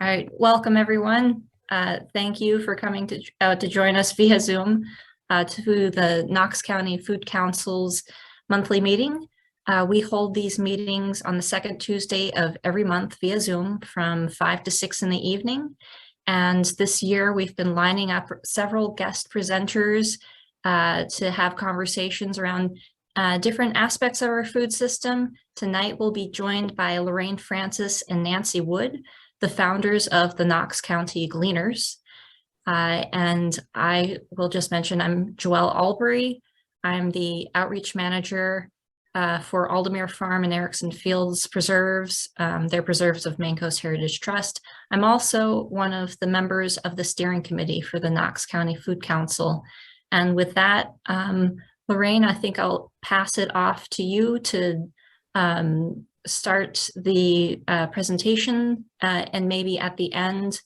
All right, welcome everyone. Thank you for coming to join us via Zoom to the Knox County Food Council's monthly meeting. We hold these meetings on the second Tuesday of every month via Zoom from 5 to 6 in the evening. And this year we've been lining up several guest presenters to have conversations around different aspects of our food system. Tonight we'll be joined by Lorraine Francis and Nancy Wood, the founders of the Knox County Gleaners. And I will just mention I'm Joelle Albury. I'm the outreach manager for Aldermere Farm and Erickson Fields Preserves. They're preserves of Maine Coast Heritage Trust. I'm also one of the members of the steering committee for the Knox County Food Council. And with that, Lorraine, I think I'll pass it off to you to start the presentation, and maybe at the end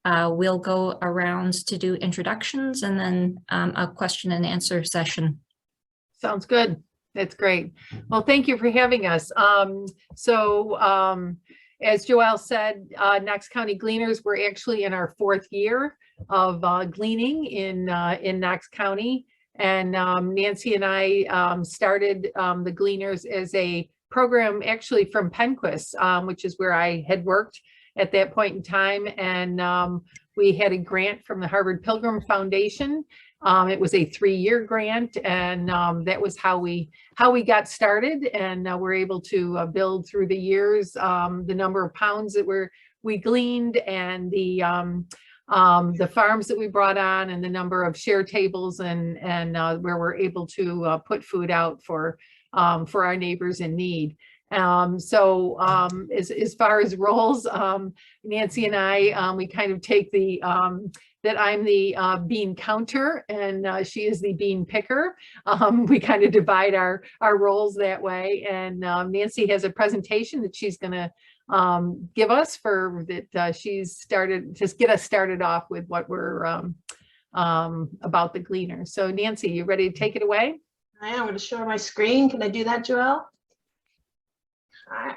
we'll go around to do introductions and then a question and answer session. Sounds good. That's great. Well, thank you for having us. As Joelle said, Knox County Gleaners, we're actually in our 4th year of gleaning in Knox County. And Nancy and I started the Gleaners as a program actually from Penquist, which is where I had worked at that point in time. And we had a grant from the Harvard Pilgrim Foundation. It was a 3-year grant, and that was how we got started. And we're able to build through the years the number of pounds that we gleaned, and the farms that we brought on, and the number of share tables, and where we're able to put food out for our neighbors in need. As far as roles, Nancy and I, we kind of take the that I'm the bean counter and she is the bean picker. We kind of divide our roles that way. And Nancy has a presentation that she's going to give us she's started to get us started off with what we're about the Gleaners. So Nancy, you ready to take it away? I am going to share my screen. Can I do that, Joelle? All right.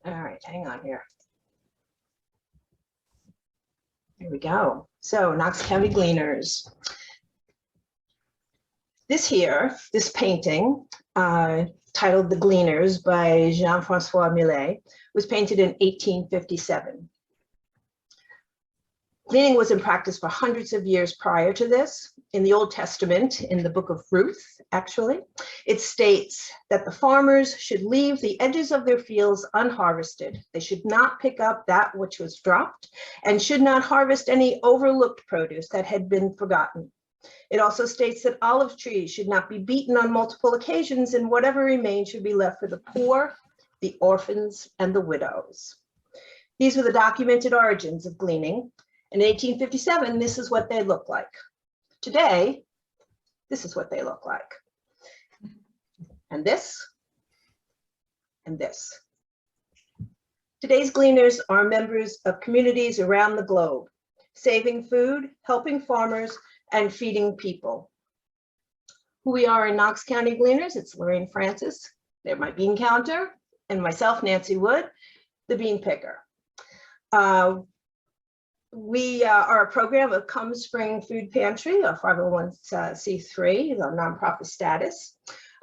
All right, hang on here. Here we go. So Knox County Gleaners. This painting, titled The Gleaners by Jean-Francois Millet, was painted in 1857. Gleaning was in practice for hundreds of years prior to this. In the Old Testament, in the book of Ruth, actually, it states that the farmers should leave the edges of their fields unharvested. They should not pick up that which was dropped, and should not harvest any overlooked produce that had been forgotten. It also states that olive trees should not be beaten on multiple occasions, and whatever remains should be left for the poor, the orphans, and the widows. These were the documented origins of gleaning. In 1857, this is what they looked like. Today, this is what they look like. And this, and this. Today's Gleaners are members of communities around the globe, saving food, helping farmers, and feeding people. Who we are in Knox County Gleaners, it's Lorraine Francis, they're my bean counter, and myself, Nancy Wood, the bean picker. We are a program of Come Spring Food Pantry, a 501c3, a nonprofit status.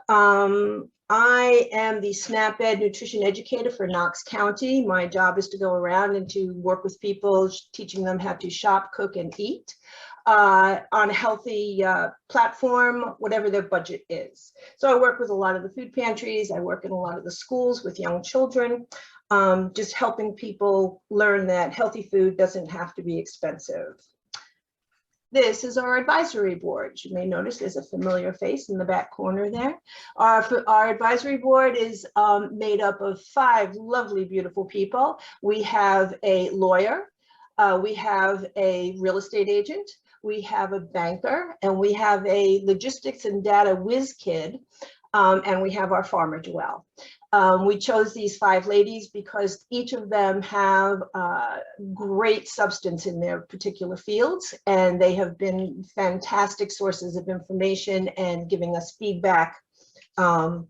I am the SNAP Ed nutrition educator for Knox County. My job is to go around and to work with people, teaching them how to shop, cook, and eat on a healthy platform, whatever their budget is. So I work with a lot of the food pantries. I work in a lot of the schools with young children, just helping people learn that healthy food doesn't have to be expensive. This is our advisory board. You may notice there's a familiar face in the back corner there. Our advisory board is made up of 5 lovely, beautiful people. We have a lawyer, we have a real estate agent, we have a banker, and we have a logistics and data whiz kid, and we have our farmer, Joelle. We chose these 5 ladies because each of them have great substance in their particular fields, and they have been fantastic sources of information and giving us feedback going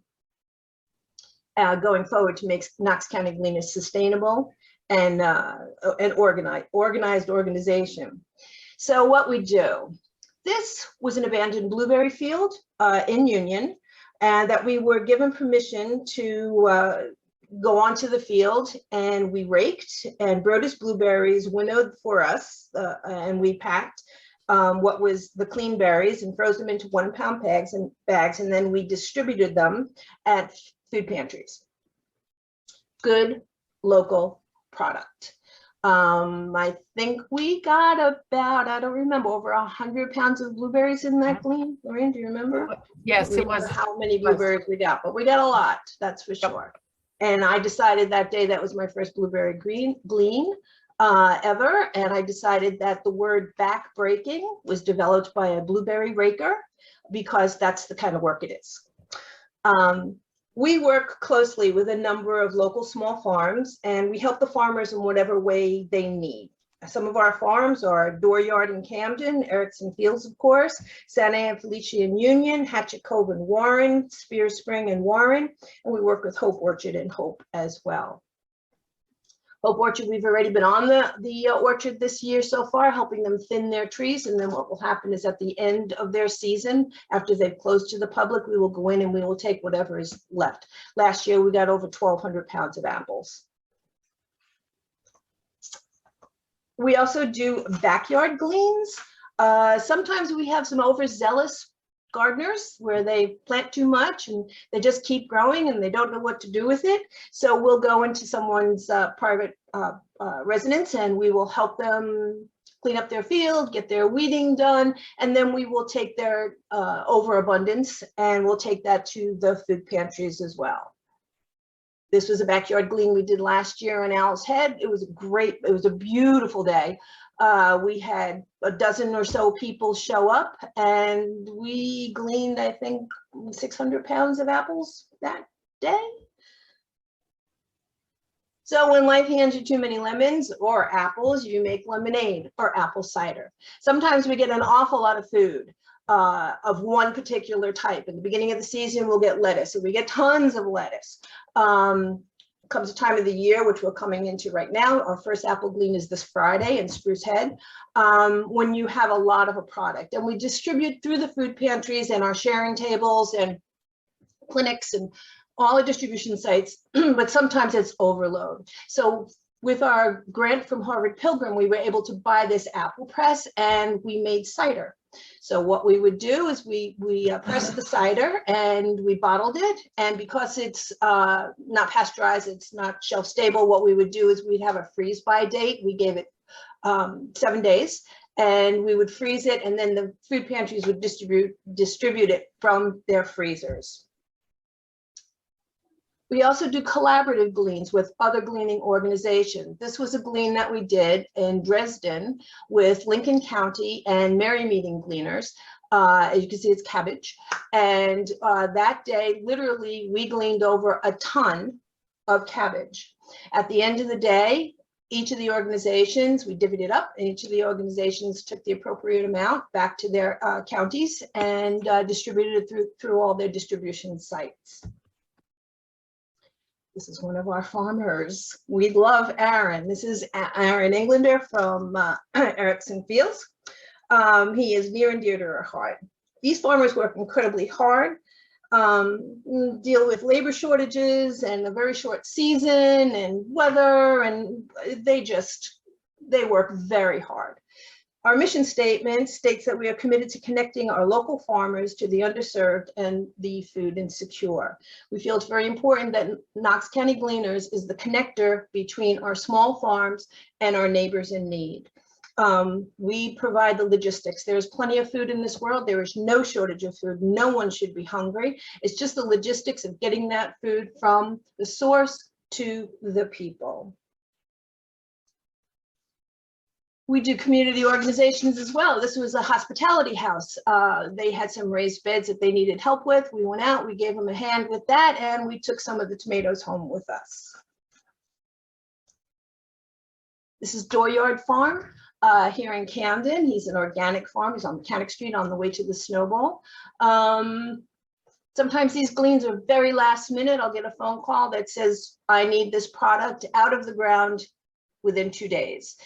forward to make Knox County Gleaners sustainable and an organized organization. So what we do, this was an abandoned blueberry field in Union, and that we were given permission to go onto the field, and we raked and Brodus blueberries winnowed for us, and we packed what was the clean berries and froze them into 1 pound bags, and then we distributed them at food pantries. Good local product. I think we got about, I don't remember, over 100 pounds of blueberries in that glean. Lorraine, do you remember? Yes, it was. How many blueberries we got, but we got a lot, that's for sure. And I decided that day that was my first blueberry glean ever. And I decided that the word back-breaking was developed by a blueberry raker, because that's the kind of work it is. We work closely with a number of local small farms, and we help the farmers in whatever way they need. Some of our farms are Dooryard in Camden, Erickson Fields, of course, Santa Ana Felicia in Union, Hatchet Cove in Warren, Spear Spring in Warren, and we work with Hope Orchard and Hope as well. Hope Orchard, we've already been on the orchard this year so far, helping them thin their trees. And then what will happen is at the end of their season, after they've closed to the public, we will go in and we will take whatever is left. Last year, we got over 1,200 pounds of apples. We also do backyard gleans. Sometimes we have some overzealous gardeners where they plant too much and they just keep growing and they don't know what to do with it. So we'll go into someone's private residence and we will help them clean up their field, get their weeding done, and then we will take their overabundance and we'll take that to the food pantries as well. This was a backyard glean we did last year on Owl's Head. It was a beautiful day. We had a dozen or so people show up and we gleaned, I think, 600 pounds of apples that day. So when life hands you too many lemons or apples, you make lemonade or apple cider. Sometimes we get an awful lot of food of one particular type. In the beginning of the season, we'll get lettuce, and we get tons of lettuce. Comes a time of the year, which we're coming into right now. Our first apple glean is this Friday in Spruce Head, when you have a lot of a product. And we distribute through the food pantries and our sharing tables and clinics and all the distribution sites, but sometimes it's overload. So with our grant from Harvard Pilgrim, we were able to buy this apple press and we made cider. So what we would do is we pressed the cider and we bottled it. And because it's not pasteurized, it's not shelf stable, what we would do is we'd have a freeze by date. We gave it 7 days and we would freeze it, and then the food pantries would distribute it from their freezers. We also do collaborative gleans with other gleaning organizations. This was a glean that we did in Dresden with Lincoln County and Mary Meeting Gleaners. As you can see, it's cabbage. And that day, literally, we gleaned over a ton of cabbage. At the end of the day, each of the organizations, we divvied it up, and each of the organizations took the appropriate amount back to their counties and distributed it through all their distribution sites. This is one of our farmers. We love Aaron. This is Aaron Englander from Erickson Fields. He is near and dear to our heart. These farmers work incredibly hard, deal with labor shortages and a very short season and weather, and they work very hard. Our mission statement states that we are committed to connecting our local farmers to the underserved and the food insecure. We feel it's very important that Knox County Gleaners is the connector between our small farms and our neighbors in need. We provide the logistics. There's plenty of food in this world. There is no shortage of food. No one should be hungry. It's just the logistics of getting that food from the source to the people. We do community organizations as well. This was a hospitality house. They had some raised beds that they needed help with. We went out, we gave them a hand with that, and we took some of the tomatoes home with us. This is Dooryard Farm here in Camden. He's an organic farm. He's on Mechanic Street on the way to the Snowball. Sometimes these gleans are very last minute. I'll get a phone call that says, I need this product out of the ground within 2 days.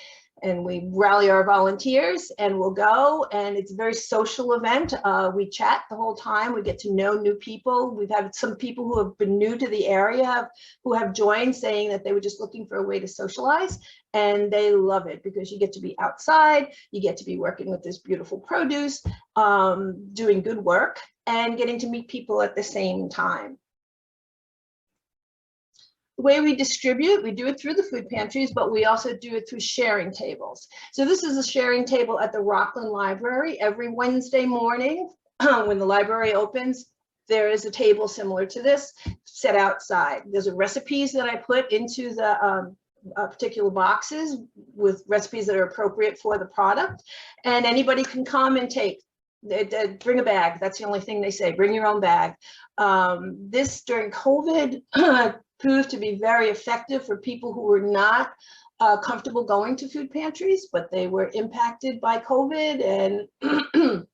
And we rally our volunteers and we'll go, and it's a very social event. We chat the whole time. We get to know new people. We've had some people who have been new to the area who have joined, saying that they were just looking for a way to socialize, and they love it because you get to be outside, you get to be working with this beautiful produce, doing good work, and getting to meet people at the same time. The way we distribute, we do it through the food pantries, but we also do it through sharing tables. So this is a sharing table at the Rockland Library. Every Wednesday morning, when the library opens, there is a table similar to this set outside. There's recipes that I put into the particular boxes with recipes that are appropriate for the product. And anybody can come and take. Bring a bag. That's the only thing they say. Bring your own bag. This during COVID proved to be very effective for people who were not comfortable going to food pantries, but they were impacted by COVID, and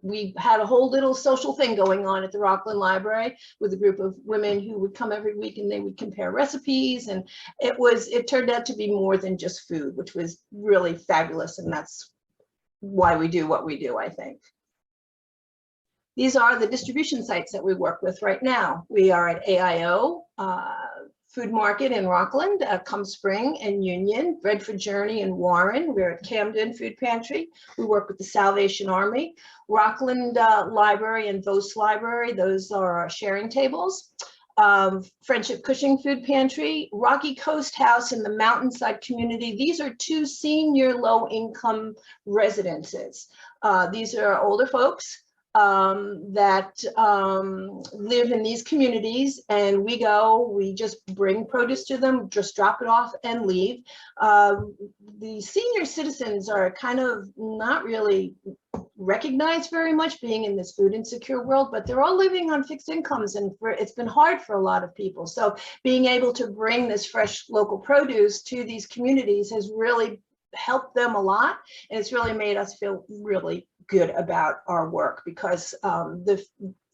we had a whole little social thing going on at the Rockland Library with a group of women who would come every week, and they would compare recipes, and it turned out to be more than just food, which was really fabulous, and that's why we do what we do, I think. These are the distribution sites that we work with right now. We are at AIO Food Market in Rockland, Cum Spring and Union, Bread for Journey in Warren. We're at Camden Food Pantry. We work with the Salvation Army, Rockland Library and Vos Library. Those are our sharing tables. Friendship Cushing Food Pantry, Rocky Coast House in the Mountainside community. These are 2 senior low-income residences. These are older folks that live in these communities, and we just bring produce to them, just drop it off and leave. The senior citizens are kind of not really recognized very much, being in this food insecure world, but they're all living on fixed incomes, and it's been hard for a lot of people. So being able to bring this fresh local produce to these communities has really helped them a lot, and it's really made us feel really good about our work, because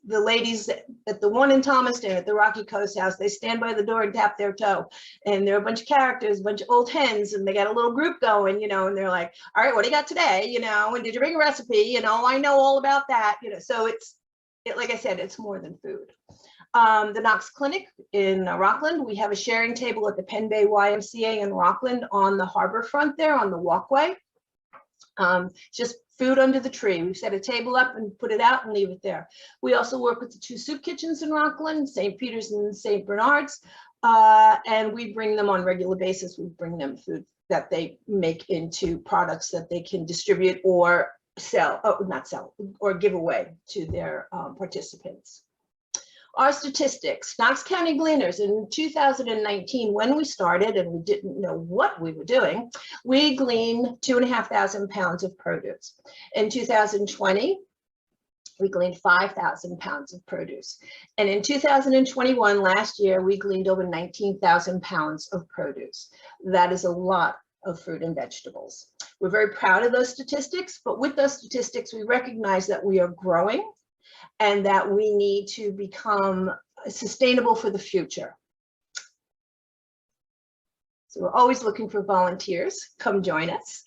the ladies at the one in Thomaston at the Rocky Coast House, they stand by the door and tap their toe, and they're a bunch of characters, a bunch of old hens, and they got a little group going, you know, and they're like, all right, what do you got today, you know, and did you bring a recipe, you know, I know all about that, you know. So like I said, it's more than food. The Knox Clinic in Rockland, we have a sharing table at the Penn Bay YMCA in Rockland on the harbor front there on the walkway. Just food under the tree. We set a table up and put it out and leave it there. We also work with the 2 soup kitchens in Rockland, St. Peter's and St. Bernard's, and we bring them on a regular basis. We bring them food that they make into products that they can distribute or sell, not sell, or give away to their participants. Our statistics, Knox County Gleaners in 2019, when we started and we didn't know what we were doing, we gleaned 2,500 pounds of produce. In 2020, we gleaned 5,000 pounds of produce. And in 2021, last year, we gleaned over 19,000 pounds of produce. That is a lot of fruit and vegetables. We're very proud of those statistics, but with those statistics, we recognize that we are growing and that we need to become sustainable for the future. So we're always looking for volunteers. Come join us.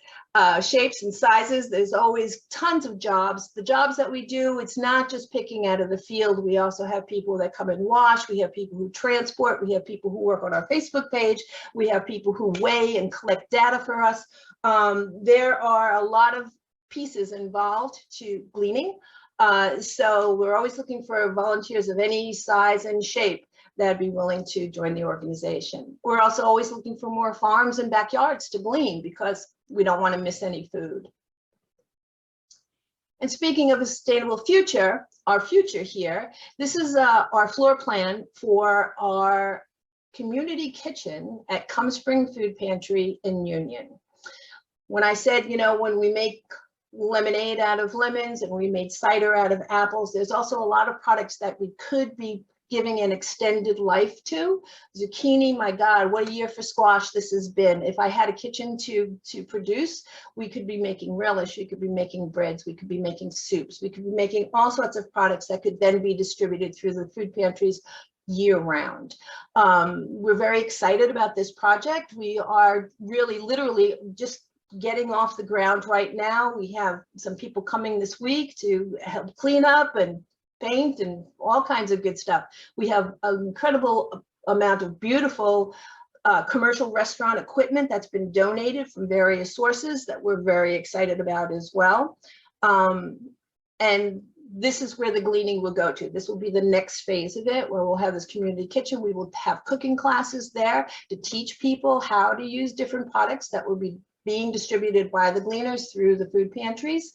Shapes and sizes, there's always tons of jobs. The jobs that we do, it's not just picking out of the field. We also have people that come and wash. We have people who transport. We have people who work on our Facebook page. We have people who weigh and collect data for us. There are a lot of pieces involved to gleaning. So we're always looking for volunteers of any size and shape that'd be willing to join the organization. We're also always looking for more farms and backyards to glean, because we don't want to miss any food. And speaking of a sustainable future, our future here, this is our floor plan for our community kitchen at Cum Spring Food Pantry in Union. When I said, you know, when we make lemonade out of lemons and we made cider out of apples, there's also a lot of products that we could be giving an extended life to. Zucchini, my God, what a year for squash this has been. If I had a kitchen to produce, we could be making relish, we could be making breads, we could be making soups, we could be making all sorts of products that could then be distributed through the food pantries year round. We're very excited about this project. We are really literally just getting off the ground right now. We have some people coming this week to help clean up and paint and all kinds of good stuff. We have an incredible amount of beautiful commercial restaurant equipment that's been donated from various sources that we're very excited about as well. And this is where the gleaning will go to. This will be the next phase of it, where we'll have this community kitchen. We will have cooking classes there to teach people how to use different products that will be being distributed by the Gleaners through the food pantries.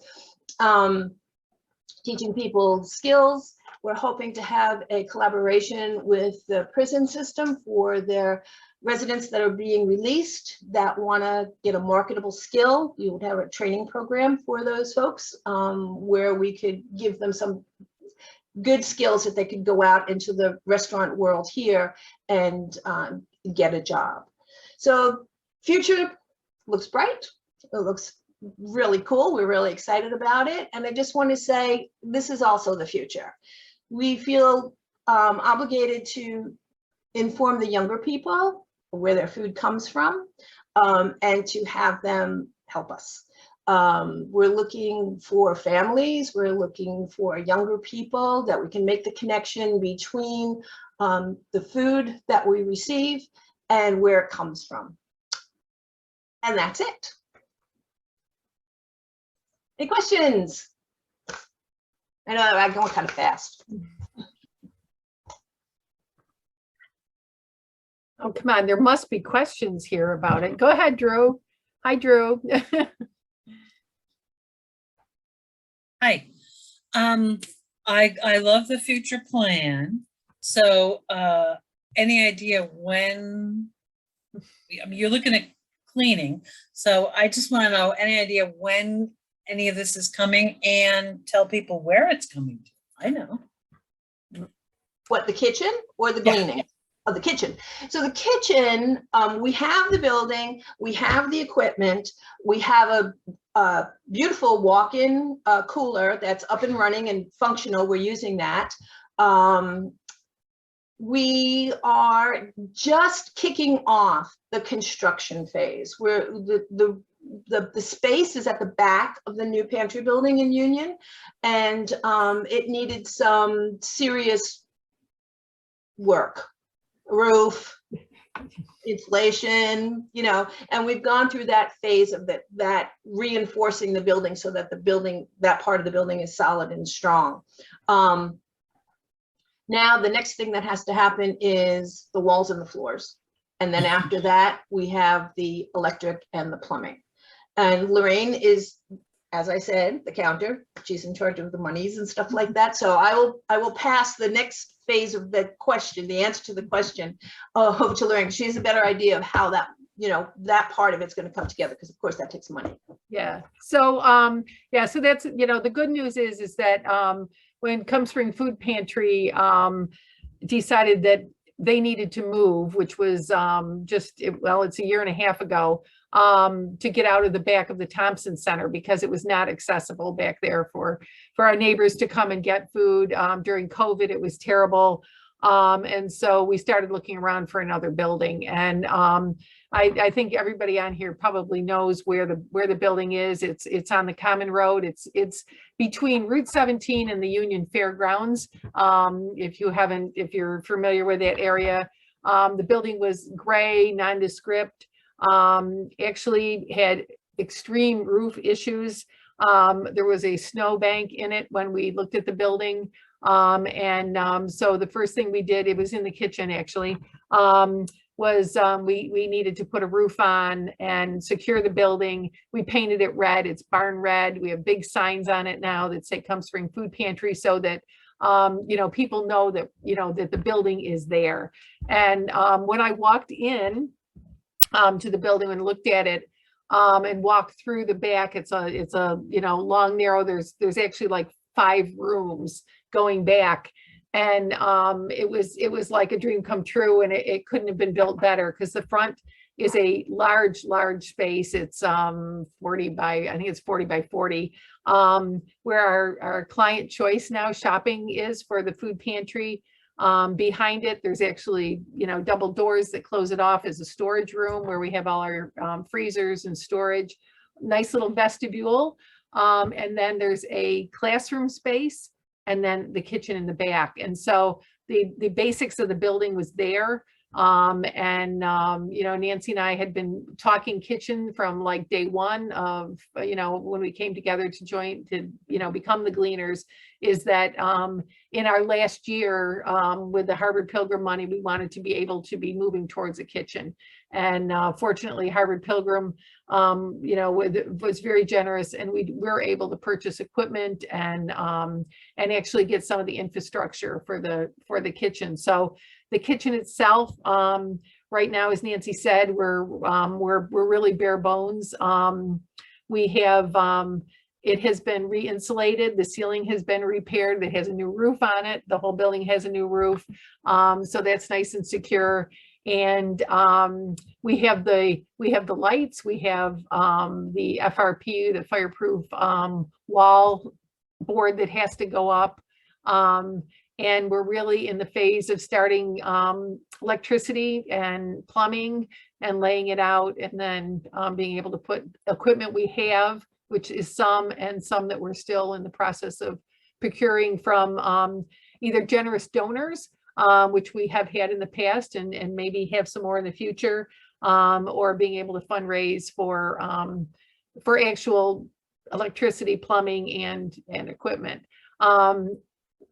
Teaching people skills. We're hoping to have a collaboration with the prison system for their residents that are being released that want to get a marketable skill. We would have a training program for those folks where we could give them some good skills that they could go out into the restaurant world here and get a job. So future looks bright. It looks really cool. We're really excited about it. And I just want to say, this is also the future. We feel obligated to inform the younger people where their food comes from and to have them help us. We're looking for families. We're looking for younger people that we can make the connection between the food that we receive and where it comes from. And that's it. Any questions? I know I'm going kind of fast. Oh, come on, there must be questions here about it. Go ahead, Drew. Hi, Drew. Hi. I love the future plan. So any idea when, I mean, you're looking at cleaning. So I just want to know any idea when any of this is coming and tell people where it's coming to. I know. What, the kitchen or the Yeah. gleaning? Oh, the kitchen. So the kitchen, we have the building, we have the equipment, we have a beautiful walk-in cooler that's up and running and functional. We're using that. We are just kicking off the construction phase. Where the space is at the back of the new pantry building in Union, and it needed some serious work. Roof, insulation, you know, and we've gone through that phase of that reinforcing the building so that the building, that part of the building is solid and strong. Now the next thing that has to happen is the walls and the floors. And then after that, we have the electric and the plumbing. And Lorraine is, as I said, the counter. She's in charge of the monies and stuff like that. So I will pass the next phase of the question, the answer to the question, to Lorraine. She has a better idea of how that, you know, that part of it's going to come together, because of course that takes money. Yeah. So yeah, so that's, you know, the good news is that when Come Spring Food Pantry decided that they needed to move, which was well, it's a year and a half ago, to get out of the back of the Thompson Center, because it was not accessible back there for our neighbors to come and get food. During COVID, it was terrible. And so we started looking around for another building. And I think everybody on here probably knows where the building is. It's on the Common Road. It's between Route 17 and the Union Fairgrounds. If you're familiar with that area, the building was gray, nondescript. Actually had extreme roof issues. There was a snowbank in it when we looked at the building. So the first thing we did, it was in the kitchen actually, was we needed to put a roof on and secure the building. We painted it red. It's barn red. We have big signs on it now that say Come Spring Food Pantry, so that you know, people know that, you know, that the building is there. And when I walked in to the building and looked at it, and walk through the back. It's a long, narrow, there's actually like 5 rooms going back. And it was like a dream come true, and it couldn't have been built better, because the front is a large space. It's 40 by, I think it's 40 by 40, where our client choice now shopping is for the food pantry. Behind it, there's actually, double doors that close it off as a storage room where we have all our freezers and storage. Nice little vestibule. And then there's a classroom space, and then the kitchen in the back. And so the basics of the building was there. Nancy and I had been talking kitchen from like day one of, when we came together to become the Gleaners, is that in our last year with the Harvard Pilgrim money, we wanted to be able to be moving towards a kitchen. And fortunately, Harvard Pilgrim, was very generous, and we were able to purchase equipment and actually get some of the infrastructure for the kitchen. So the kitchen itself, right now, as Nancy said, we're really bare bones. We have it has been re-insulated. The ceiling has been repaired. It has a new roof on it. The whole building has a new roof, so that's nice and secure. And we have the lights. We have the FRP, the fireproof wall board that has to go up. And we're really in the phase of starting electricity and plumbing and laying it out, and then being able to put equipment we have, which is some that we're still in the process of procuring from either generous donors, which we have had in the past and maybe have some more in the future, or being able to fundraise for actual electricity, plumbing, and equipment.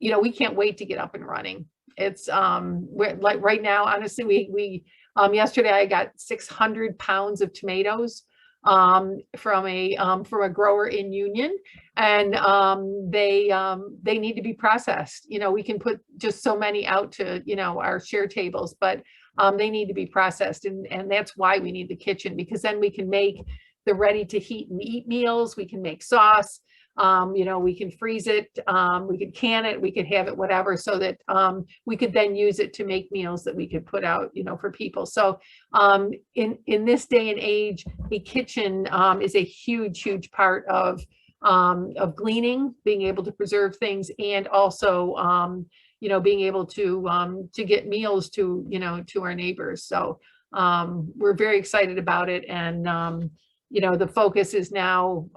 We can't wait to get up and running. It's like right now, honestly, we yesterday I got 600 pounds of tomatoes from a grower in Union, and they need to be processed. We can put just so many out to our share tables, but they need to be processed, and that's why we need the kitchen, because then we can make the ready to heat and eat meals. We can make sauce. We can freeze it, we could can it, we could have it, whatever, so that we could then use it to make meals that we could put out, for people. So in this day and age, a kitchen is a huge part of gleaning, being able to preserve things, and also being able to get meals to our neighbors. So we're very excited about it, and the focus is now,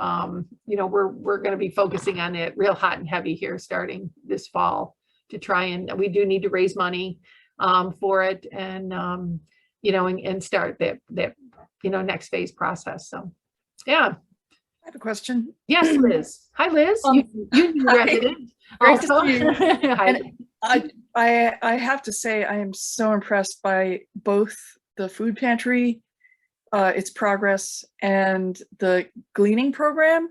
we're going to be focusing on it real hot and heavy here starting this fall, to try, and we do need to raise money for it, and and start that next phase process. So yeah. I have a question. Yes, Liz. Hi, Liz. You resident. Great to see you. Hi. And I have to say, I am so impressed by both the food pantry, its progress, and the gleaning program.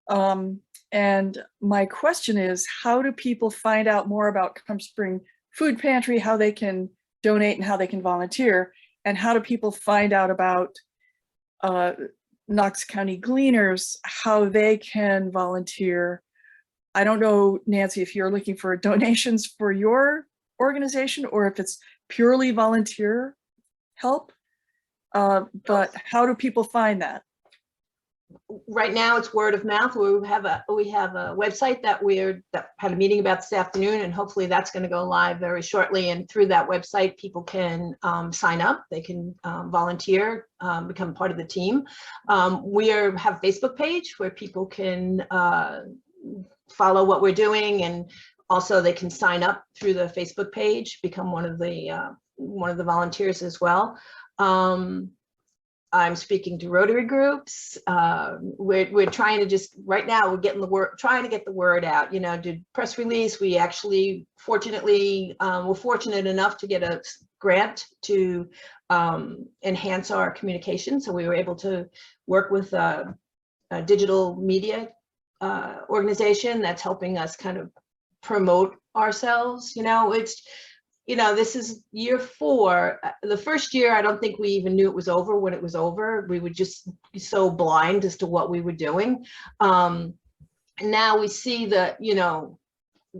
And my question is, how do people find out more about Come Spring Food Pantry, how they can donate and how they can volunteer? And how do people find out about Knox County Gleaners, how they can volunteer? I don't know, Nancy, if you're looking for donations for your organization or if it's purely volunteer help. But how do people find that? Right now it's word of mouth. We have a website that had a meeting about this afternoon, and hopefully that's going to go live very shortly. And through that website, people can sign up. They can volunteer, become part of the team. We have a Facebook page where people can follow what we're doing, and also they can sign up through the Facebook page, become one of the volunteers as well. I'm speaking to Rotary groups. We're trying to just, right now, we're getting trying to get the word out, did press release. We actually, fortunately, we're fortunate enough to get a grant to enhance our communication. So we were able to work with a digital media organization that's helping us kind of promote ourselves. you know, this is year 4. The first year, I don't think we even knew it was over when it was over. We would just be so blind as to what we were doing. And now we see the, you know,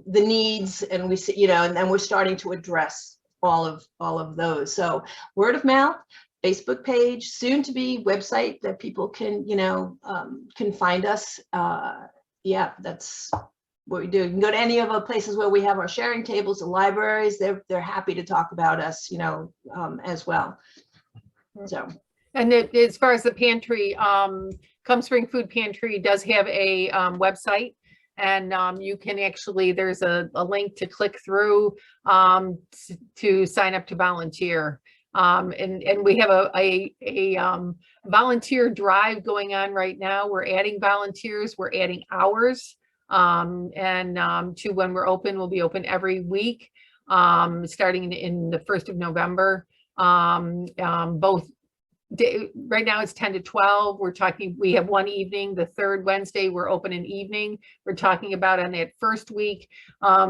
the needs, and we see, you know, and then we're starting to address all of those. So word of mouth, Facebook page, soon to be website that people can, you know, can find us. Yeah, that's what we do. You can go to any of the places where we have our sharing tables, the libraries, they're happy to talk about us, you know, as well. So. And as far as the pantry, Come Spring Food Pantry does have a website, and you can actually, there's a link to click through to sign up to volunteer. And we have a volunteer drive going on right now. We're adding volunteers, we're adding hours. To when we're open, we'll be open every week, starting in the 1st of November. Both right now it's 10 to 12. We're talking, we have one evening, the 3rd Wednesday, we're open an evening. We're talking about on that first week,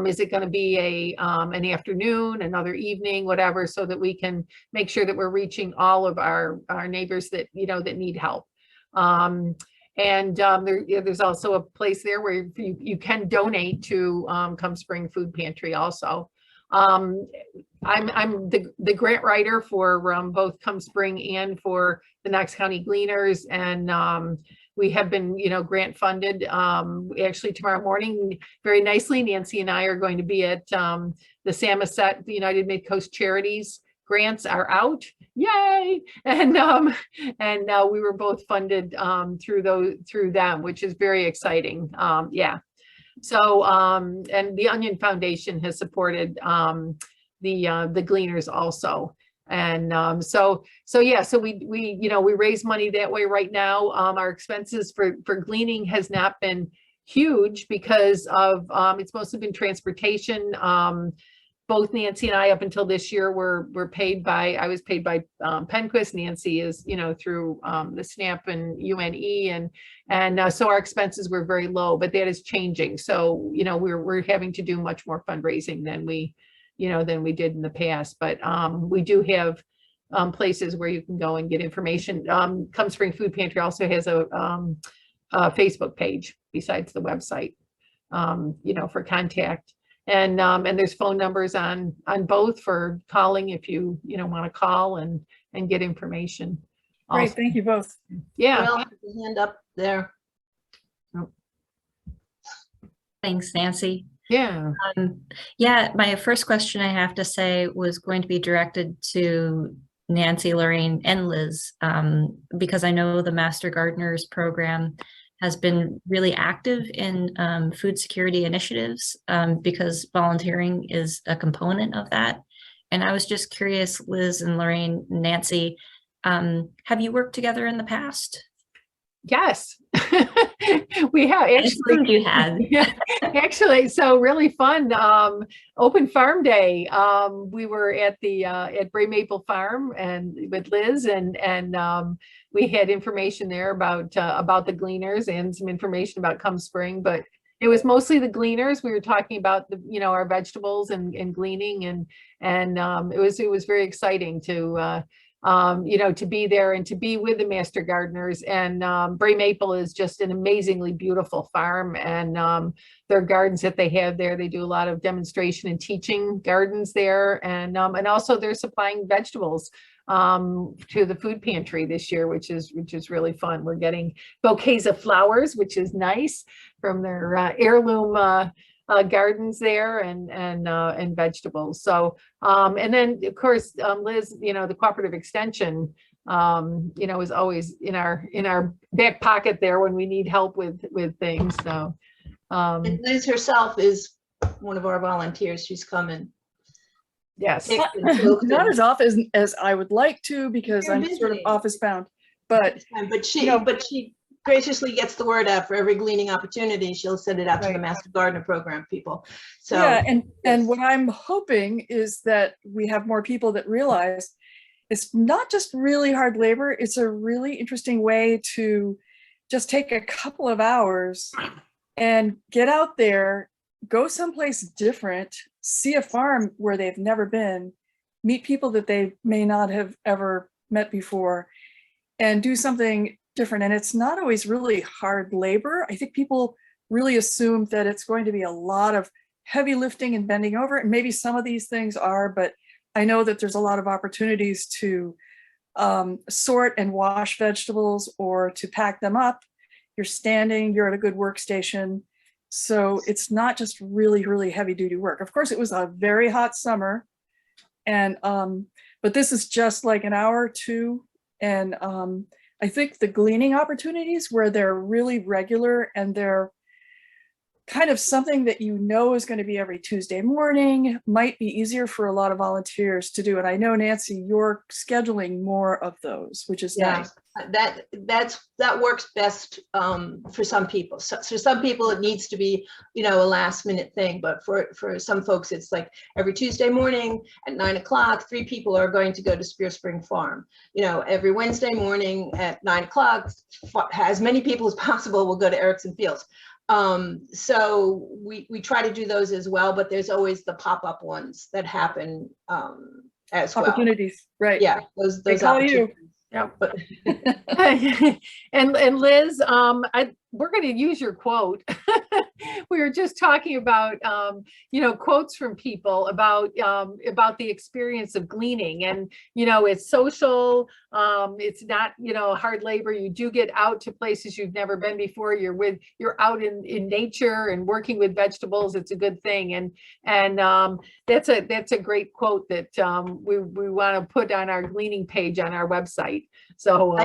is it going to be an afternoon, another evening, whatever, so that we can make sure that we're reaching all of our neighbors that, you know, that need help. There's also a place there where you can donate to Come Spring Food Pantry also. I'm the grant writer for both Come Spring and for the Knox County Gleaners, and we have been, you know, grant funded. Actually, tomorrow morning, very nicely, Nancy and I are going to be at the Sept, the United Mid-Coast Charities. Grants are out, yay! And we were both funded through them, which is very exciting. Yeah. So and the Onion Foundation has supported the Gleaners also. And so yeah, so we you know, we raise money that way right now. Our expenses for gleaning has not been huge because of it's mostly been transportation. Both Nancy and I, up until this year, were paid by, I was paid by Penquist. Nancy is, you know, through the SNAP and UNE, and so our expenses were very low, but that is changing. So, you know, we're having to do much more fundraising than we did in the past. But we do have places where you can go and get information. Come Spring Food Pantry also has a Facebook page besides the website, you know, for contact. And there's phone numbers on both for calling if you know, want to call and get information. Great, also. thank you both. Yeah. Well, hand up there. Thanks, Nancy. Yeah. Yeah, my first question, I have to say, was going to be directed to Nancy, Lorraine, and Liz, because I know the Master Gardeners program has been really active in food security initiatives, because volunteering is a component of that. And I was just curious, Liz and Lorraine, Nancy, have you worked together in the past? Yes, we have actually. You had. Yeah, actually, so really fun. Open Farm Day. We were at the at Bray Maple Farm and with Liz, and we had information there about the Gleaners and some information about Come Spring, but it was mostly the Gleaners. We were talking about the, you know, our vegetables and gleaning, and it was very exciting to you know, to be there and to be with the Master Gardeners. And Bray Maple is just an amazingly beautiful farm, and their gardens that they have there, they do a lot of demonstration and teaching gardens there, and also they're supplying vegetables to the food pantry this year, which is really fun. We're getting bouquets of flowers, which is nice, from their heirloom gardens there, and vegetables. So and then of course Liz, you know, the cooperative extension, you know, is always in our back pocket there when we need help with things. So And Liz herself is one of our volunteers. She's coming. yes. Not as often as I would like to, because You're I'm busy. sort of office bound, but She, you know, but she graciously gets the word out for every gleaning opportunity. She'll send it out to the Right. Master Gardener Program people. So yeah, and yes. what I'm hoping is that we have more people that realize it's not just really hard labor, it's a really interesting way to just take a couple of hours and get out there go someplace different, see a farm where they've never been, meet people that they may not have ever met before, and do something different. And it's not always really hard labor. I think people really assume that it's going to be a lot of heavy lifting and bending over, and maybe some of these things are, but I know that there's a lot of opportunities to sort and wash vegetables or to pack them up. You're standing, you're at a good workstation. So it's not just really, really heavy duty work. Of course, it was a very hot summer, and but this is just like an hour or two. And I think the gleaning opportunities where they're really regular and they're kind of something that you know is going to be every Tuesday morning might be easier for a lot of volunteers to do. And I know, Nancy, you're scheduling more of those, which is Yeah, nice. that works best for some people. So for some people, it needs to be, you know, a last minute thing. But for some folks, it's like every Tuesday morning at 9 o'clock, 3 people are going to go to Spear Spring Farm. You know, every Wednesday morning at 9 o'clock, as many people as possible will go to Erickson Fields. So we try to do those as well, but there's always the pop-up ones that happen as well. Opportunities, right? Yeah, those They call you. opportunities. Yeah, but And Liz, we're going to use your quote. We were just talking about, you know, quotes from people about the experience of gleaning, and, you know, it's social. It's not, you know, hard labor. You do get out to places you've never been before. You're out in nature and working with vegetables. It's a good thing. And that's a great quote that we want to put on our gleaning page on our website. So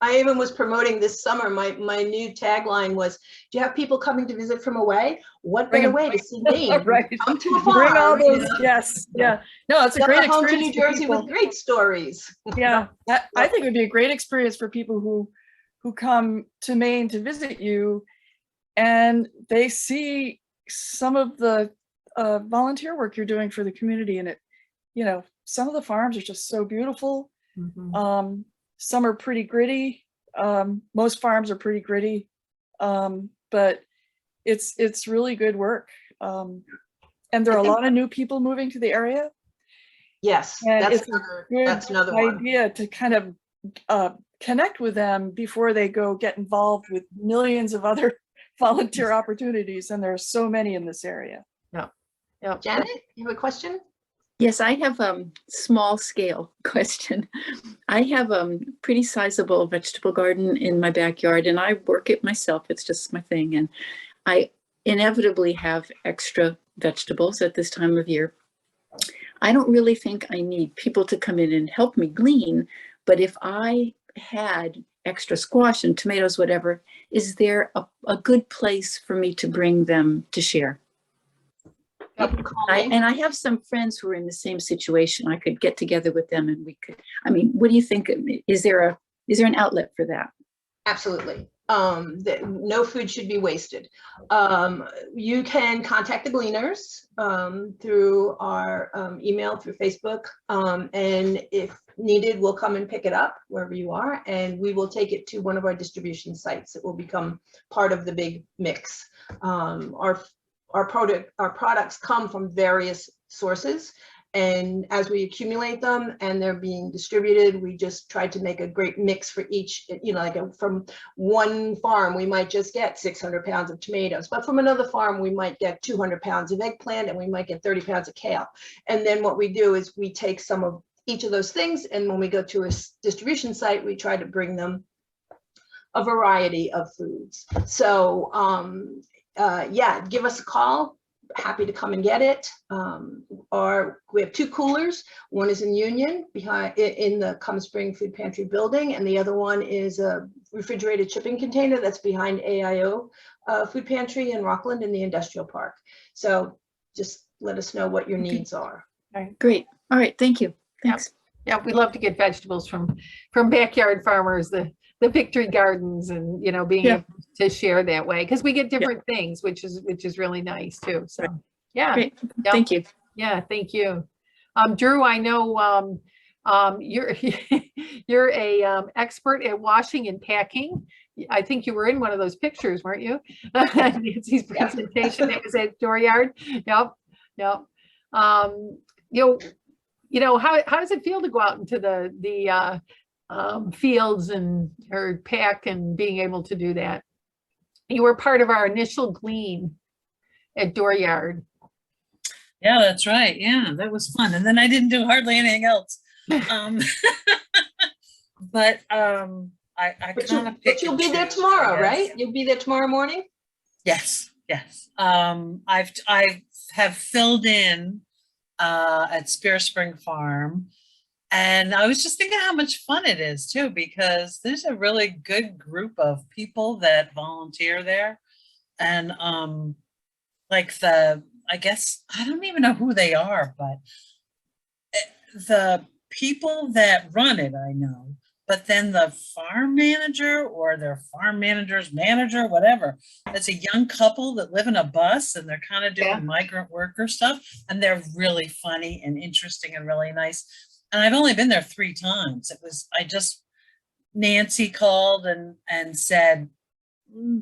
I even was promoting this summer. My new tagline was, "Do you have people coming to visit from away? What better way to see me? Right. Come to a farm." Bring all you those, know? yes, yeah. No, it's a Come great home to experience New for Jersey people. with great stories. Yeah, I think it would be a great experience for people who come to Maine to visit you, and they see some of the volunteer work you're doing for the community. And it, you know, some of the farms are just so beautiful. mhm. Some are pretty gritty. Most farms are pretty gritty, but it's really good work. And there are a lot of new people moving to the area. Yes, And that's it's a another. good That's another one. idea to kind of connect with them before they go get involved with millions of other volunteer opportunities. And there are so many in this area. Yeah. Janet, you have a question? Yes, I have a small scale question. I have a pretty sizable vegetable garden in my backyard, and I work it myself. It's just my thing. And I inevitably have extra vegetables at this time of year. I don't really think I need people to come in and help me glean, but if I had extra squash and tomatoes, whatever, is there a good place for me to bring them to share? And I have some friends who are in the same situation. I could get together with them and we could, I mean, what do you think? Is there an outlet for that? Absolutely. No food should be wasted. You can contact the Gleaners through our email, through Facebook, and if needed, we'll come and pick it up wherever you are, and we will take it to one of our distribution sites. It will become part of the big mix. Our products come from various sources, and as we accumulate them and they're being distributed, we just try to make a great mix for each. You know, like from one farm we might just get 600 pounds of tomatoes, but from another farm we might get 200 pounds of eggplant, and we might get 30 pounds of kale. And then what we do is we take some of each of those things, and when we go to a distribution site, we try to bring them a variety of foods. So yeah, give us a call. Happy to come and get it. Or we have 2 coolers. One is in Union behind in the Cum Spring Food Pantry building, and the other one is a refrigerated shipping container that's behind AIO Food Pantry in Rockland in the industrial park. So just let us know what your needs are. Great. All right. Thank you. Thanks. Yeah, we love to get vegetables from backyard farmers, the victory gardens, and, you know, being able to share that way, because we get different things, which is really nice too. So yeah. Great. Thank you. Yeah, thank you. Drew, I know you're you're a expert at washing and packing. I think you were in one of those pictures, weren't you? Nancy's presentation, it was at Dooryard. Yep, yep. You know, how does it feel to go out into the fields and or pack and being able to do that? You were part of our initial glean at Dooryard. Yeah, that's right. Yeah, that was fun. And then I didn't do hardly anything else. But I kind of But you'll be there tomorrow, right? You'll be there tomorrow morning? Yes, yes. I have filled in at Spear Spring Farm, and I was just thinking how much fun it is too, because there's a really good group of people that volunteer there, and like I guess I don't even know who they are, but the people that run it, I know. But then the farm manager or their farm manager's manager, whatever, it's a young couple that live in a bus and they're kind of doing migrant worker stuff. And they're really funny and interesting and really nice. And I've only been there 3 times. Nancy called and said,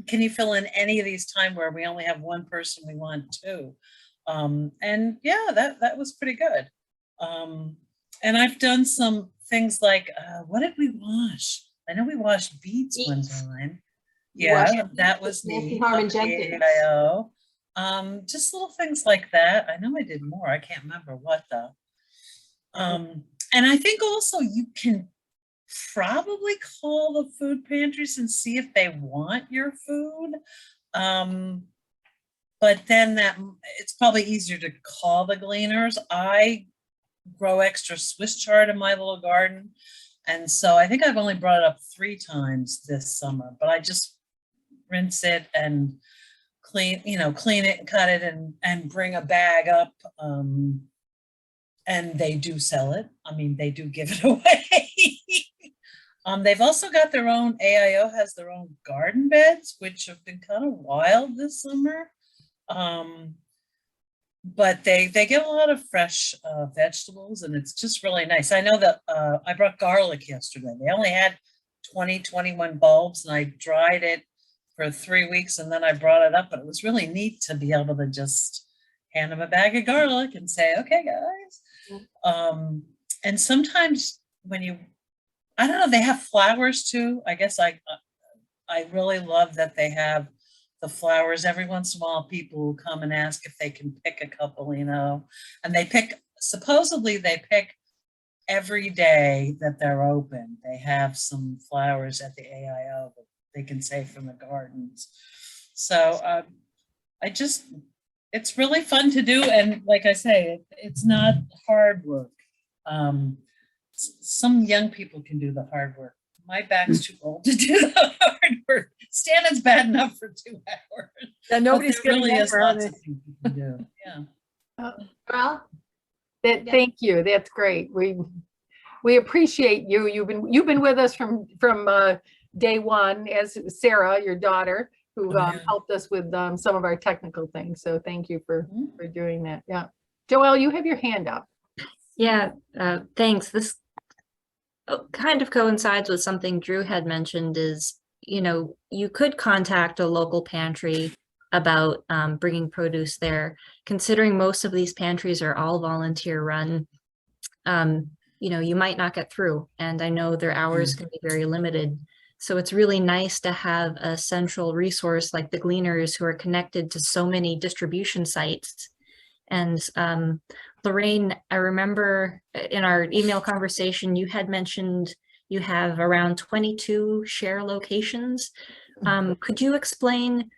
can you fill in any of these time where we only have one person, we want 2? And yeah, that was pretty good. And I've done some things like, what did we wash? I know we washed beets one time. Yeah, that was neat. AIO. Just little things like that. I know I did more. I can't remember what though. And I think also you can probably call the food pantries and see if they want your food. But then it's probably easier to call the Gleaners. I grow extra Swiss chard in my little garden. And so I think I've only brought it up 3 times this summer, but I just rinse it and clean it and cut it and bring a bag up. And they do sell it. I mean, they do give it away. They've also got their own, AIO has their own garden beds, which have been kind of wild this summer. But they get a lot of fresh vegetables, and it's just really nice. I know that I brought garlic yesterday. They only had 21 bulbs, and I dried it for 3 weeks, and then I brought it up. But it was really neat to be able to just hand them a bag of garlic and say, okay, guys. And sometimes I don't know, they have flowers too. I guess I really love that they have the flowers. Every once in a while, people will come and ask if they can pick a couple, and supposedly they pick every day that they're open. They have some flowers at the AIO that they can save from the gardens. So it's really fun to do. And like I say, it's not hard work. Some young people can do the hard work. My back's too old to do the hard work. Standing's bad enough for 2 hours. Yeah, nobody's getting really is over lots it. of things you can do. Yeah. Well, Thank you. That's great. We appreciate you. You've been with us from day one, as Sarah, your daughter, who helped us with some of our technical things. So thank you for doing that. Yeah. Joelle, you have your hand up. Yeah, thanks. This kind of coincides with something Drew had mentioned is, you could contact a local pantry about bringing produce there. Considering most of these pantries are all volunteer run, you might not get through. And I know their hours can be very limited. So it's really nice to have a central resource like the Gleaners, who are connected to so many distribution sites. And Lorraine, I remember in our email conversation, you had mentioned you have around 22 share locations. Could you explain,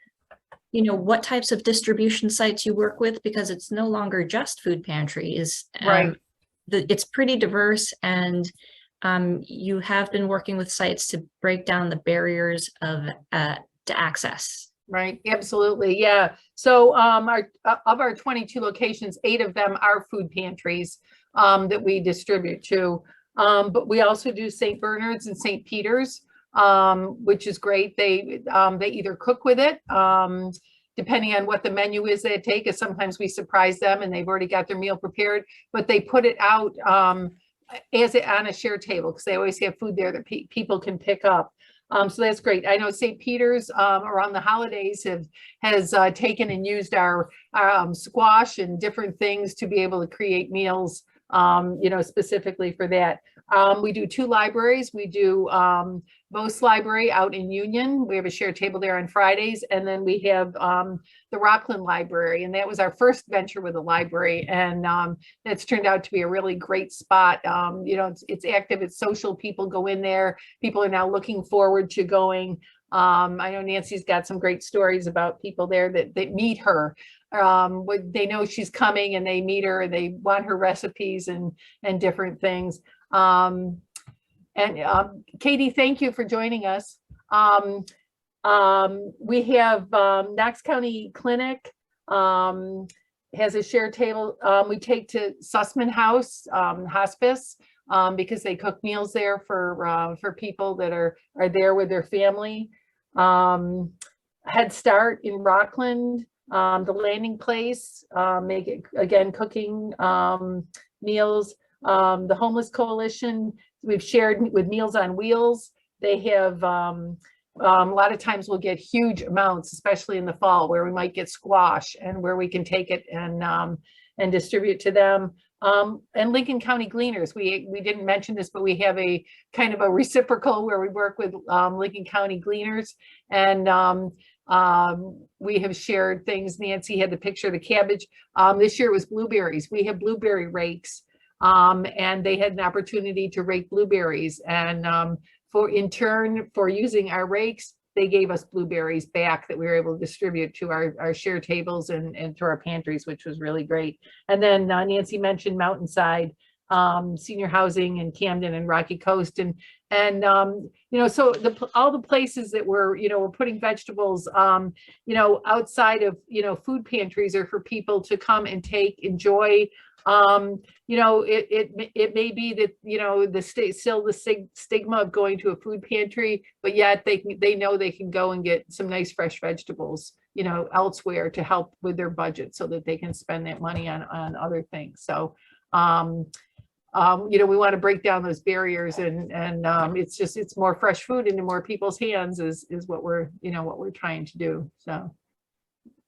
what types of distribution sites you work with? Because it's no longer just food pantries. Right. It's pretty diverse, and you have been working with sites to break down the barriers to access. Right, absolutely, yeah. So of our 22 locations, 8 of them are food pantries that we distribute to. But we also do St. Bernard's and St. Peter's, which is great. They either cook with it, depending on what the menu is they take, because sometimes we surprise them and they've already got their meal prepared, but they put it out on a share table, because they always have food there that people can pick up. So that's great. I know St. Peter's around the holidays has taken and used our squash and different things to be able to create meals, specifically for that. We do 2 libraries. We do Vos Library out in Union. We have a shared table there on Fridays. And then we have the Rockland Library. And that was our first venture with the library. And it's turned out to be a really great spot. It's active, it's social, people go in there. People are now looking forward to going. I know Nancy's got some great stories about people there that meet her. They know she's coming and they meet her and they want her recipes and different things. Katie, thank you for joining us. We have Knox County Clinic has a shared table. We take to Sussman House Hospice because they cook meals there for people that are there with their family. Head Start in Rockland, the Landing Place, make it again cooking meals. The Homeless Coalition, we've shared with Meals on Wheels. They have a lot of times we'll get huge amounts, especially in the fall, where we might get squash and where we can take it and distribute to them. And Lincoln County Gleaners, we didn't mention this, but we have a kind of a reciprocal where we work with Lincoln County Gleaners, and we have shared things. Nancy had the picture of the cabbage. This year it was blueberries. We have blueberry rakes. And they had an opportunity to rake blueberries, and for using our rakes, they gave us blueberries back that we were able to distribute to our share tables and to our pantries, which was really great. And then Nancy mentioned Mountainside senior housing in Camden and Rocky Coast, and so all the places that we're putting vegetables outside of food pantries are for people to come and enjoy. It may be that still the stigma of going to a food pantry, but yet they know they can go and get some nice fresh vegetables elsewhere to help with their budget, so that they can spend that money on other things. So we want to break down those barriers, and it's more fresh food into more people's hands is what we're trying to do. So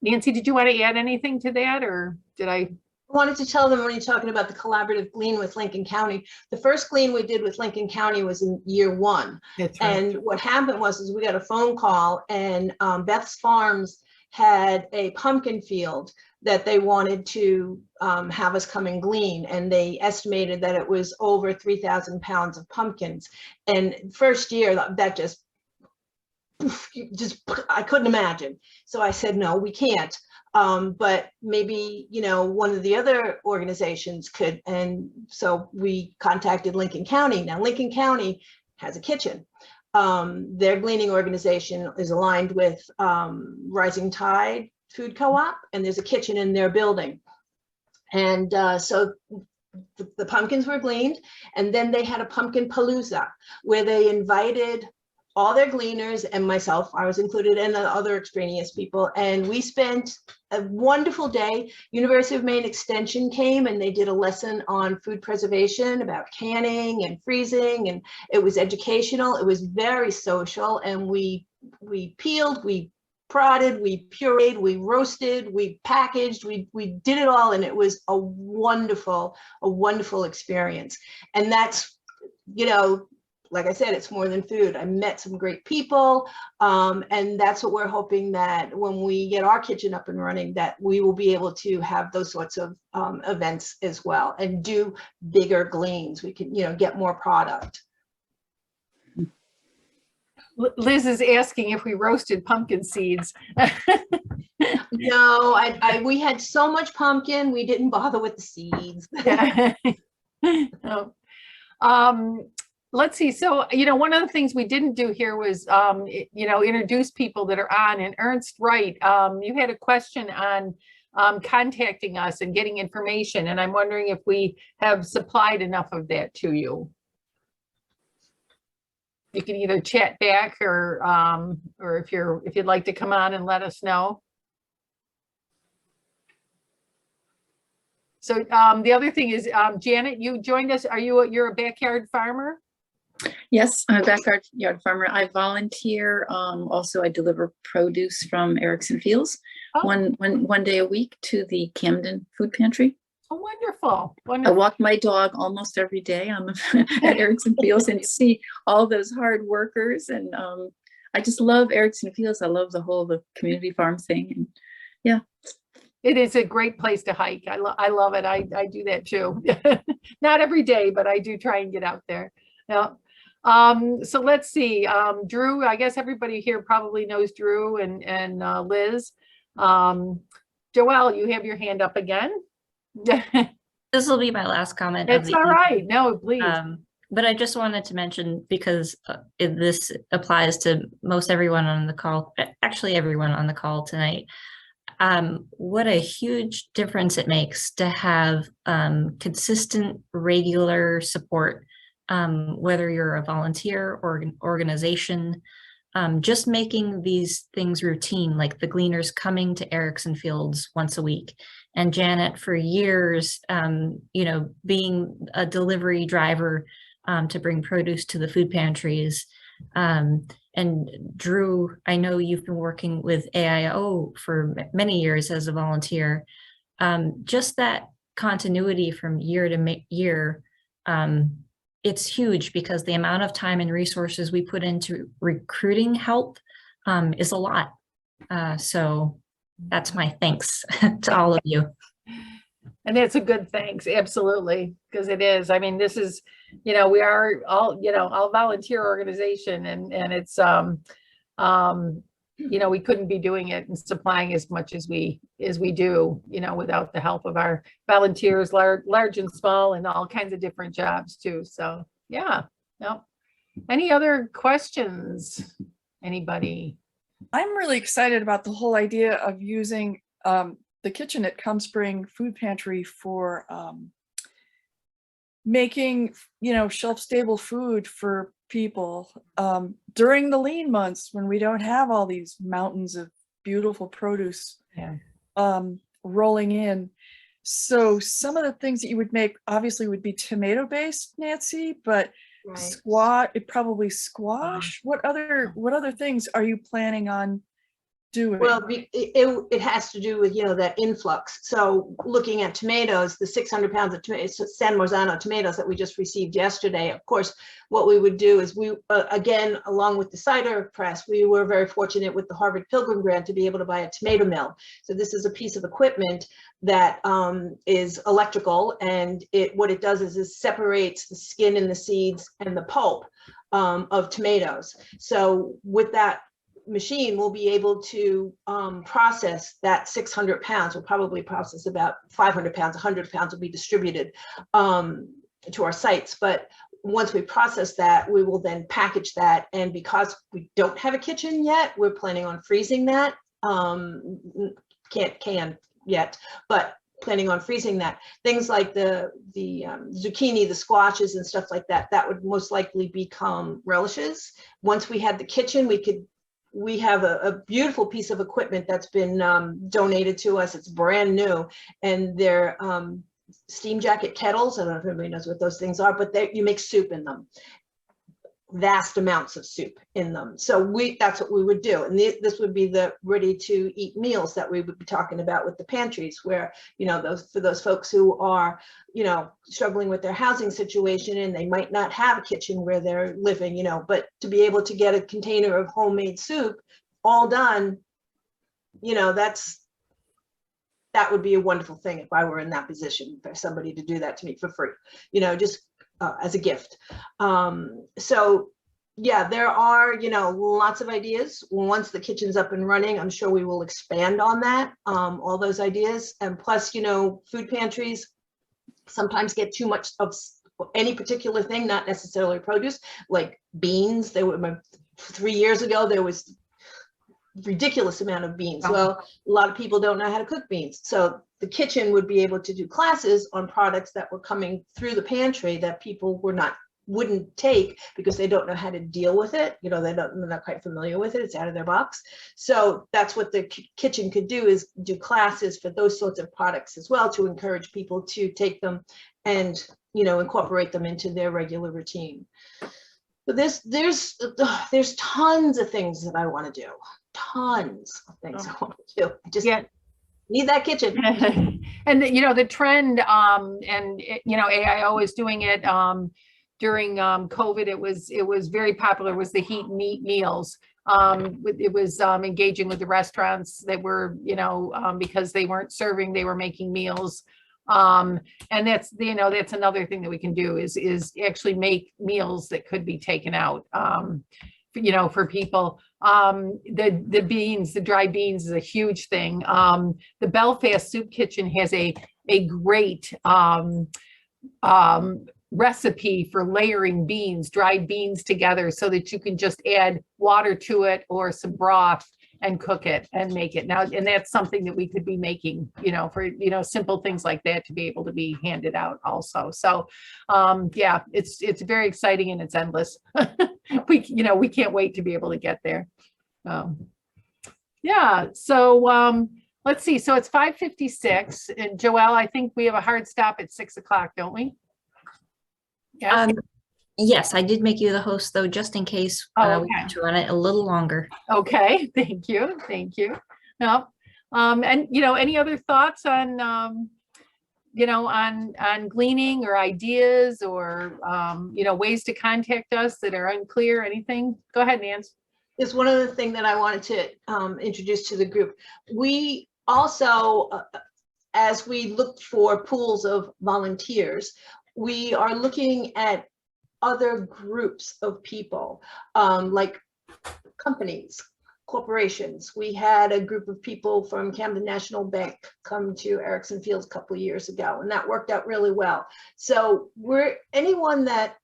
Nancy, did you want to add anything to that, or did I wanted to tell them, when you're talking about the collaborative glean with Lincoln County, the first glean we did with Lincoln County was in year 1. That's right. And what happened was we got a phone call, and Beth's Farms had a pumpkin field that they wanted to have us come and glean, and they estimated that it was over 3,000 pounds of pumpkins. And first year that just I couldn't imagine. So I said, no, we can't. But maybe, one of the other organizations could. And so we contacted Lincoln County. Now, Lincoln County has a kitchen. Their gleaning organization is aligned with Rising Tide Food Co-op, and there's a kitchen in their building. And so the pumpkins were gleaned, and then they had a pumpkin palooza where they invited all their gleaners and myself, I was included, and the other extraneous people. And we spent a wonderful day. University of Maine Extension came and they did a lesson on food preservation about canning and freezing. And it was educational. It was very social. And we peeled, we prodded, we pureed, we roasted, we packaged, we did it all. And it was a wonderful experience. And that's, like I said, it's more than food. I met some great people, and that's what we're hoping, that when we get our kitchen up and running, that we will be able to have those sorts of events as well, and do bigger gleans. We can, get more product. Liz is asking if we roasted pumpkin seeds. No, we had so much pumpkin, we didn't bother with the seeds. No. Let's see. So, one of the things we didn't do here was, introduce people that are on. And Ernst Wright, you had a question on contacting us and getting information. And I'm wondering if we have supplied enough of that to you. You can either chat back or if you'd like to come on and let us know. So the other thing is, Janet, you joined us. You're a backyard farmer? Yes, I'm a backyard farmer. I volunteer. Also, I deliver produce from Erickson Fields Oh, one day a week to the Camden Food Pantry. oh, wonderful, I wonderful. walk my dog almost every day on the, at Erickson Fields and see all those hard workers. And I just love Erickson Fields. I love the community farm thing. And yeah. It is a great place to hike. I love it. I do that too. Not every day, but I do try and get out there. Yeah. So let's see. Drew, I guess everybody here probably knows Drew and Liz. Joelle, you have your hand up again. This will be my last comment. of It's the all evening. right. No, please. But I just wanted to mention, because this applies to most everyone on the call, actually everyone on the call tonight, what a huge difference it makes to have consistent, regular support, whether you're a volunteer or an organization, just making these things routine, like the Gleaners coming to Erickson Fields once a week. And Janet, for years, you know, being a delivery driver to bring produce to the food pantries. And Drew, I know you've been working with AIO for many years as a volunteer. Just that continuity from year to year, it's huge, because the amount of time and resources we put into recruiting help is a lot. So that's my thanks to all of you. And it's a good thanks, absolutely, because it is. I mean, this is, you know, we are all, you know, all volunteer organization, and it's you know, we couldn't be doing it and supplying as much as we do, you know, without the help of our volunteers, large and small, and all kinds of different jobs too. So yeah, no. Any other questions? Anybody? I'm really excited about the whole idea of using the kitchen at Come Spring Food Pantry for making, you know, shelf-stable food for people during the lean months when we don't have all these mountains of beautiful produce Yeah. rolling in. So some of the things that you would make obviously would be tomato-based, Nancy, but probably squash. What other things are you planning on doing? Well, it has to do with, you know, that influx. So looking at tomatoes, the 600 pounds of San Marzano tomatoes that we just received yesterday, of course, what we would do is we, again, along with the cider press, we were very fortunate with the Harvard Pilgrim Grant to be able to buy a tomato mill. So this is a piece of equipment that is electrical, and what it does is it separates the skin and the seeds and the pulp of tomatoes. So with that machine, we'll be able to process that 600 pounds. We'll probably process about 500 pounds, 100 pounds will be distributed to our sites. But once we process that, we will then package that. And because we don't have a kitchen yet, we're planning on freezing that. Can't can yet, but planning on freezing that. Things like the zucchini, the squashes and stuff like that, that would most likely become relishes. Once we had the kitchen, we have a beautiful piece of equipment that's been donated to us. It's brand new, and they're steam jacket kettles. I don't know if everybody knows what those things are, but you make soup in them, vast amounts of soup in them. So that's what we would do. And this would be the ready to eat meals that we would be talking about with the pantries, where, you know, for those folks who are, you know, struggling with their housing situation and they might not have a kitchen where they're living, you know, but to be able to get a container of homemade soup all done, you know, that would be a wonderful thing if I were in that position, for somebody to do that to me for free, you know, just as a gift. So yeah, there are, you know, lots of ideas. Once the kitchen's up and running, I'm sure we will expand on that, all those ideas. And plus, you know, food pantries sometimes get too much of any particular thing, not necessarily produce, like beans. There were 3 years ago, there was ridiculous amount of beans. Well, a lot of people don't know how to cook beans. So the kitchen would be able to do classes on products that were coming through the pantry that people wouldn't take because they don't know how to deal with it. You know, they're not quite familiar with it. It's out of their box. So that's what the kitchen could do, is do classes for those sorts of products as well, to encourage people to take them and, you know, incorporate them into their regular routine. But there's tons of things that I want to do. Tons of things I want to do. I just need that kitchen. And the trend, AIO is doing it during COVID. It was very popular, was the heat and eat meals. It was engaging with the restaurants that were, because they weren't serving, they were making meals. And that's another thing that we can do is actually make meals that could be taken out, for people. The beans, the dry beans is a huge thing. The Belfast Soup Kitchen has a great recipe for layering dried beans together so that you can just add water to it or some broth and cook it and make it now. And that's something that we could be making, for, simple things like that to be able to be handed out also. So, it's very exciting and it's endless. We can't wait to be able to get there. So, let's see. So it's 5:56 and Joelle, I think we have a hard stop at 6 o'clock, don't we? Yeah. Yes, I did make you the host though, just in case we want to run it a little longer. Okay, thank you. No, and any other thoughts on on gleaning or ideas or ways to contact us that are unclear? Anything? Go ahead, Nancy. Is one other thing that I wanted to introduce to the group. We also, as we look for pools of volunteers, we are looking at other groups of people, like companies, corporations. We had a group of people from Camden National Bank come to Erickson Fields a couple of years ago, and that worked out really well. So anyone that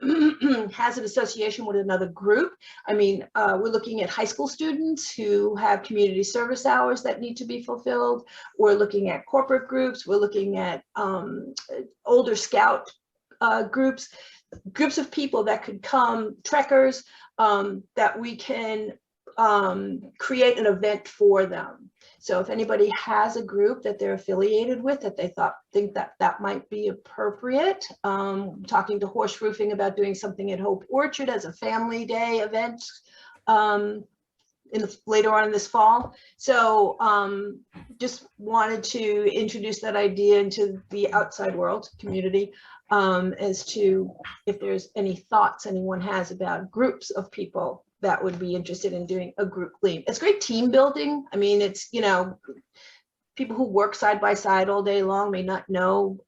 has an association with another group. I mean, we're looking at high school students who have community service hours that need to be fulfilled. We're looking at corporate groups. We're looking at older scout groups of people that could come, trekkers, that we can create an event for them. So if anybody has a group that they're affiliated with that they think that might be appropriate, talking to Horse Roofing about doing something at Hope Orchard as a family day event later on in this fall. So just wanted to introduce that idea into the outside world community, as to if there's any thoughts anyone has about groups of people that would be interested in doing a group glean. It's great team building. I mean, it's, people who work side by side all day long may not know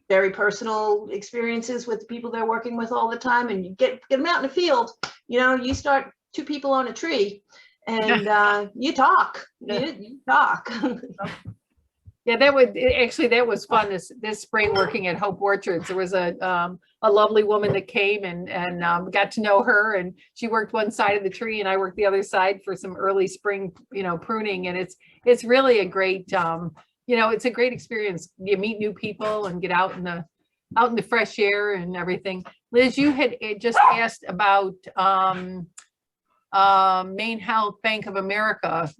very personal experiences with the people they're working with all the time, and you get them out in the field, you start 2 people on a tree and you talk. You talk. Yeah, that was fun this spring working at Hope Orchards. There was a lovely woman that came and got to know her, and she worked one side of the tree and I worked the other side for some early spring, pruning. And it's really a great, it's a great experience. You meet new people and get out in the fresh air and everything. Liz, you had just asked about Maine Health, Bank of America,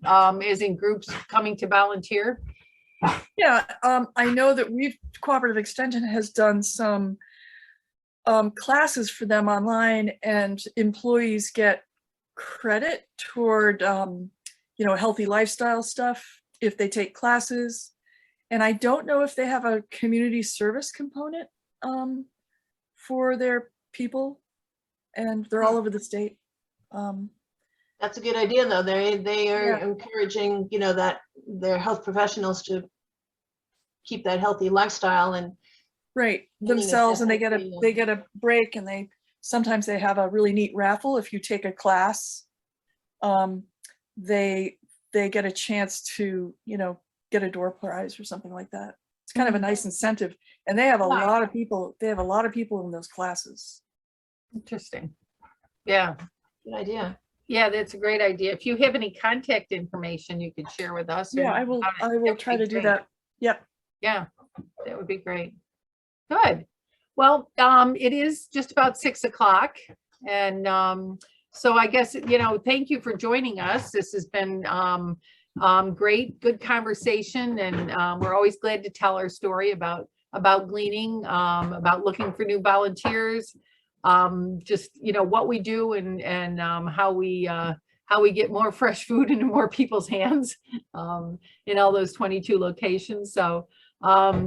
is in groups coming to volunteer. Yeah, I know that Cooperative Extension has done some classes for them online, and employees get credit toward, healthy lifestyle stuff if they take classes. And I don't know if they have a community service component for their people, and they're all over the state. That's a good idea, though. They are encouraging, that their health professionals to keep that healthy lifestyle and themselves, and they get a break, and sometimes they have a really neat raffle. If you take a class, they get a chance to get a door prize or something like that. It's kind of a nice incentive, and they have a lot of people. They have a lot of people in those classes. Interesting. Yeah. Good idea. Yeah, that's a great idea. If you have any contact information you could share with us. Yeah, I will try to do that. Yep. Yeah, that would be great. Good. Well, it is just about 6 o'clock. And so I guess, thank you for joining us. This has been great, good conversation. And we're always glad to tell our story about gleaning, about looking for new volunteers. just, what we do and how we get more fresh food into more people's hands in all those 22 locations. So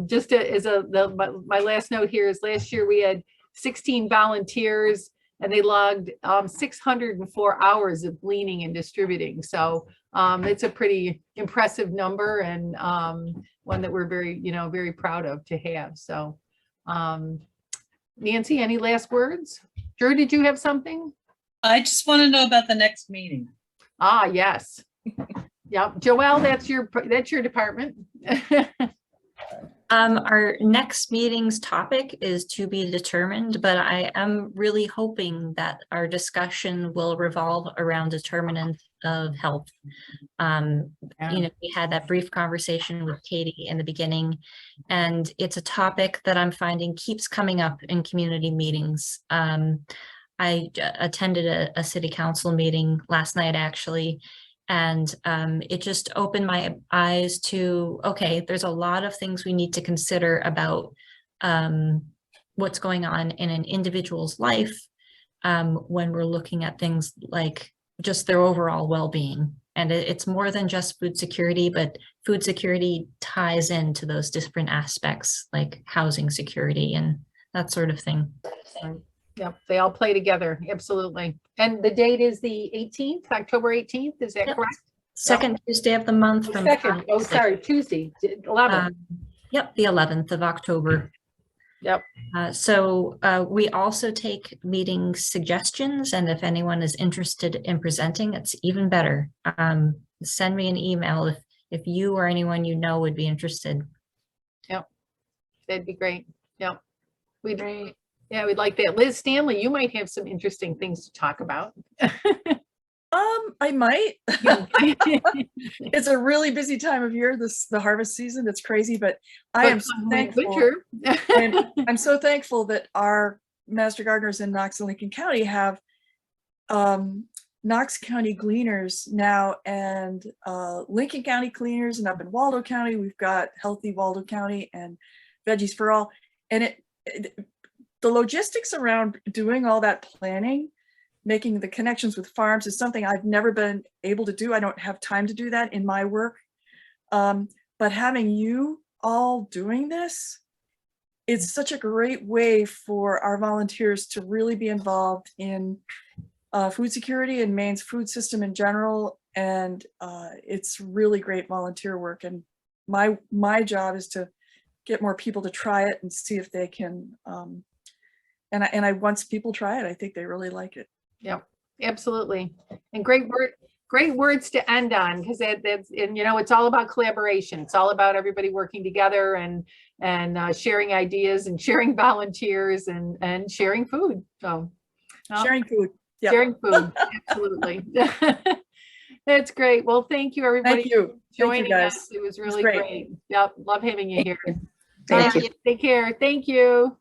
just my last note here is last year we had 16 volunteers and they logged 604 hours of gleaning and distributing. So it's a pretty impressive number and one that we're very proud of to have. So Nancy, any last words? Drew, did you have something? I just want to know about the next meeting. Ah, yes. Yep. Joelle, that's your department. Our next meeting's topic is to be determined, but I am really hoping that our discussion will revolve around determinants of health. We had that brief conversation with Katie in the beginning, and it's a topic that I'm finding keeps coming up in community meetings. I attended a city council meeting last night, actually, and it just opened my eyes to, okay, there's a lot of things we need to consider about what's going on in an individual's life when we're looking at things like just their overall well-being. And it's more than just food security, but food security ties into those different aspects like housing security and that sort of thing. Yep, they all play together. Absolutely. And the date is the 18th, October 18th. Is that Yep. correct? Second Tuesday of the month from Second. Oh, sorry, Tuesday, 11th. Yep, the 11th of October. Yep. So we also take meeting suggestions, and if anyone is interested in presenting, it's even better. Send me an email if you or anyone you know would be interested. Yep, that'd be great. Yep. We'd like that. Liz Stanley, you might have some interesting things to talk about. I might. It's a really busy time of year, the harvest season. It's crazy, but I am so thankful. I'm so thankful that our master gardeners in Knox and Lincoln County have Knox County Gleaners now and Lincoln County Gleaners, and up in Waldo County, we've got Healthy Waldo County and Veggies for All. And the logistics around doing all that planning, making the connections with farms is something I've never been able to do. I don't have time to do that in my work. But having you all doing this, it's such a great way for our volunteers to really be involved in food security and Maine's food system in general. And it's really great volunteer work. And my job is to get more people to try it and see if they can. And I once people try it, I think they really like it. Yep, absolutely. And great words to end on, because it's all about collaboration. It's all about everybody working together and sharing ideas and sharing volunteers and sharing food. So sharing food. Yep. Sharing food. Absolutely. That's great. Well, thank you, everybody. Thank you. Joining guys. us. It was really great. Yep. Love having you here. Thank you. Take care. Thank you.